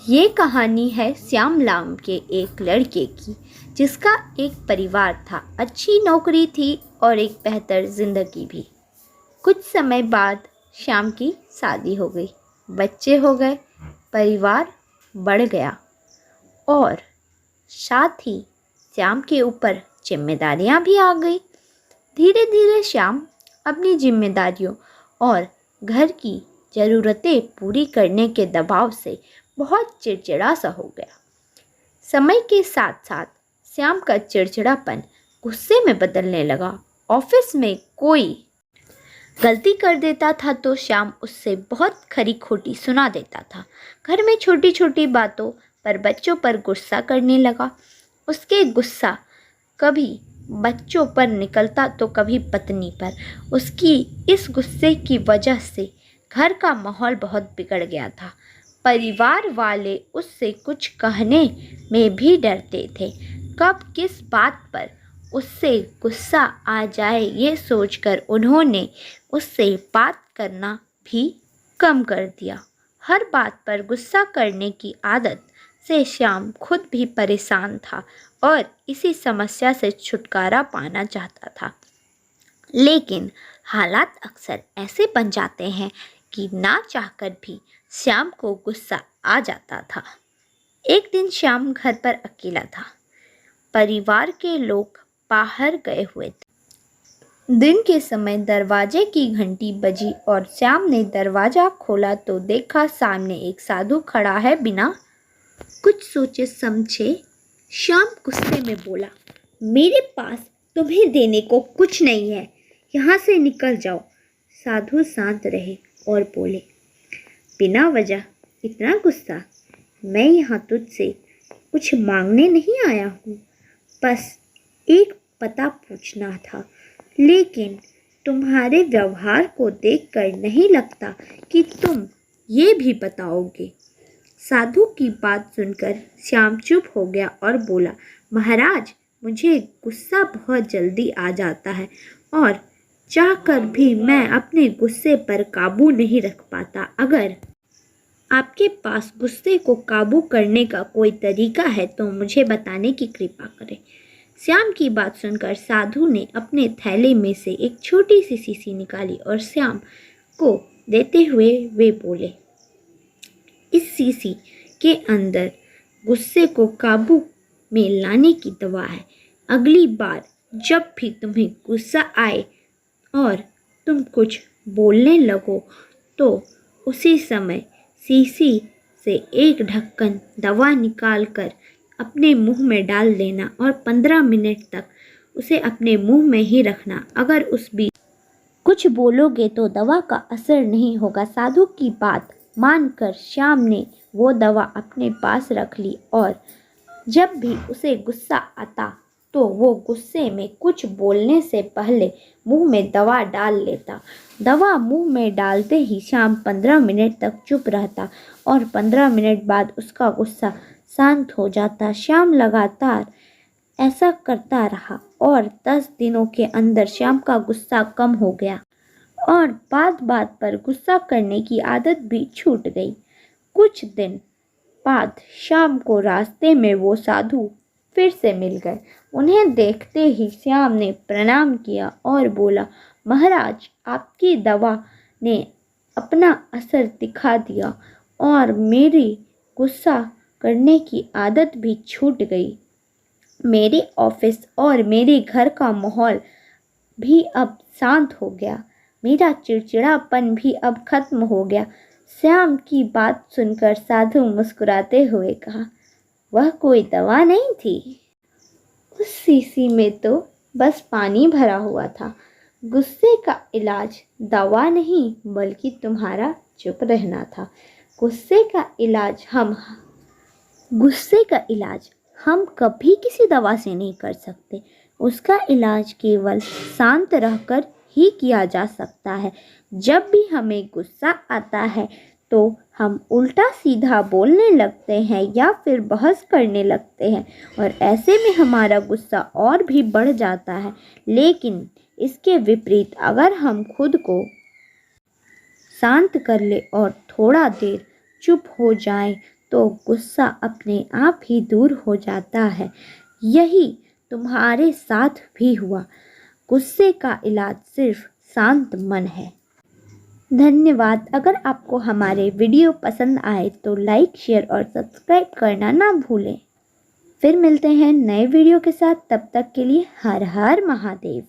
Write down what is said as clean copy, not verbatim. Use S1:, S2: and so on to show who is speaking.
S1: ये कहानी है श्याम लाम के एक लड़के की, जिसका एक परिवार था, अच्छी नौकरी थी और एक बेहतर ज़िंदगी भी। कुछ समय बाद श्याम की शादी हो गई, बच्चे हो गए, परिवार बढ़ गया और साथ ही श्याम के ऊपर जिम्मेदारियां भी आ गई। धीरे धीरे श्याम अपनी जिम्मेदारियों और घर की ज़रूरतें पूरी करने के दबाव से बहुत चिड़चिड़ा सा हो गया। समय के साथ साथ श्याम का चिड़चिड़ापन गुस्से में बदलने लगा। ऑफिस में कोई गलती कर देता था तो श्याम उससे बहुत खरी खोटी सुना देता था। घर में छोटी छोटी बातों पर बच्चों पर गुस्सा करने लगा। उसके गुस्सा कभी बच्चों पर निकलता तो कभी पत्नी पर। उसकी इस गुस्से की वजह से घर का माहौल बहुत बिगड़ गया था। परिवार वाले उससे कुछ कहने में भी डरते थे। कब किस बात पर उससे गुस्सा आ जाए ये सोचकर उन्होंने उससे बात करना भी कम कर दिया। हर बात पर गुस्सा करने की आदत से श्याम खुद भी परेशान था और इसी समस्या से छुटकारा पाना चाहता था। लेकिन हालात अक्सर ऐसे बन जाते हैं कि ना चाहकर भी श्याम को गुस्सा आ जाता था। एक दिन श्याम घर पर अकेला था। परिवार के लोग बाहर गए हुए थे। दिन के समय दरवाजे की घंटी बजी और श्याम ने दरवाज़ा खोला तो देखा सामने एक साधु खड़ा है। बिना कुछ सोचे समझे श्याम गुस्से में बोला, मेरे पास तुम्हें देने को कुछ नहीं है, यहाँ से निकल जाओ। साधु शांत रहे और बोले, बिना वजह इतना गुस्सा? मैं यहाँ तुझसे कुछ मांगने नहीं आया हूँ, बस एक पता पूछना था। लेकिन तुम्हारे व्यवहार को देखकर नहीं लगता कि तुम ये भी बताओगे। साधु की बात सुनकर श्याम चुप हो गया और बोला, महाराज, मुझे गुस्सा बहुत जल्दी आ जाता है और चाहकर भी मैं अपने गुस्से पर काबू नहीं रख पाता। अगर आपके पास गुस्से को काबू करने का कोई तरीका है तो मुझे बताने की कृपा करें। श्याम की बात सुनकर साधु ने अपने थैले में से एक छोटी सी शीशी निकाली और श्याम को देते हुए वे बोले, इस शीशी के अंदर गुस्से को काबू में लाने की दवा है। अगली बार जब भी तुम्हें गुस्सा आए और तुम कुछ बोलने लगो तो उसी समय शीशी से एक ढक्कन दवा निकालकर अपने मुंह में डाल देना और 15 मिनट तक उसे अपने मुंह में ही रखना। अगर उस बीच कुछ बोलोगे तो दवा का असर नहीं होगा। साधु की बात मानकर श्याम ने वो दवा अपने पास रख ली और जब भी उसे गुस्सा आता तो वो गुस्से में कुछ बोलने से पहले मुंह में दवा डाल लेता। दवा मुंह में डालते ही श्याम 15 मिनट तक चुप रहता और 15 मिनट बाद उसका गुस्सा शांत हो जाता। श्याम लगातार ऐसा करता रहा और 10 दिनों के अंदर श्याम का गुस्सा कम हो गया और बात बात पर गुस्सा करने की आदत भी छूट गई। कुछ दिन बाद शाम को रास्ते में वो साधु फिर से मिल गए। उन्हें देखते ही श्याम ने प्रणाम किया और बोला, महाराज, आपकी दवा ने अपना असर दिखा दिया और मेरी गुस्सा करने की आदत भी छूट गई। मेरे ऑफिस और मेरे घर का माहौल भी अब शांत हो गया। मेरा चिड़चिड़ापन भी अब खत्म हो गया। श्याम की बात सुनकर साधु मुस्कुराते हुए कहा, वह कोई दवा नहीं थी, उस शीशी में तो बस पानी भरा हुआ था। गुस्से का इलाज दवा नहीं बल्कि तुम्हारा चुप रहना था। गुस्से का इलाज हम कभी किसी दवा से नहीं कर सकते। उसका इलाज केवल शांत रहकर ही किया जा सकता है। जब भी हमें गुस्सा आता है तो हम उल्टा सीधा बोलने लगते हैं या फिर बहस करने लगते हैं और ऐसे में हमारा गुस्सा और भी बढ़ जाता है। लेकिन इसके विपरीत अगर हम खुद को शांत कर ले और थोड़ा देर चुप हो जाएं तो गुस्सा अपने आप ही दूर हो जाता है। यही तुम्हारे साथ भी हुआ। गुस्से का इलाज सिर्फ शांत मन है। धन्यवाद। अगर आपको हमारे वीडियो पसंद आए तो लाइक, शेयर और सब्सक्राइब करना ना भूलें। फिर मिलते हैं नए वीडियो के साथ। तब तक के लिए हर हर महादेव।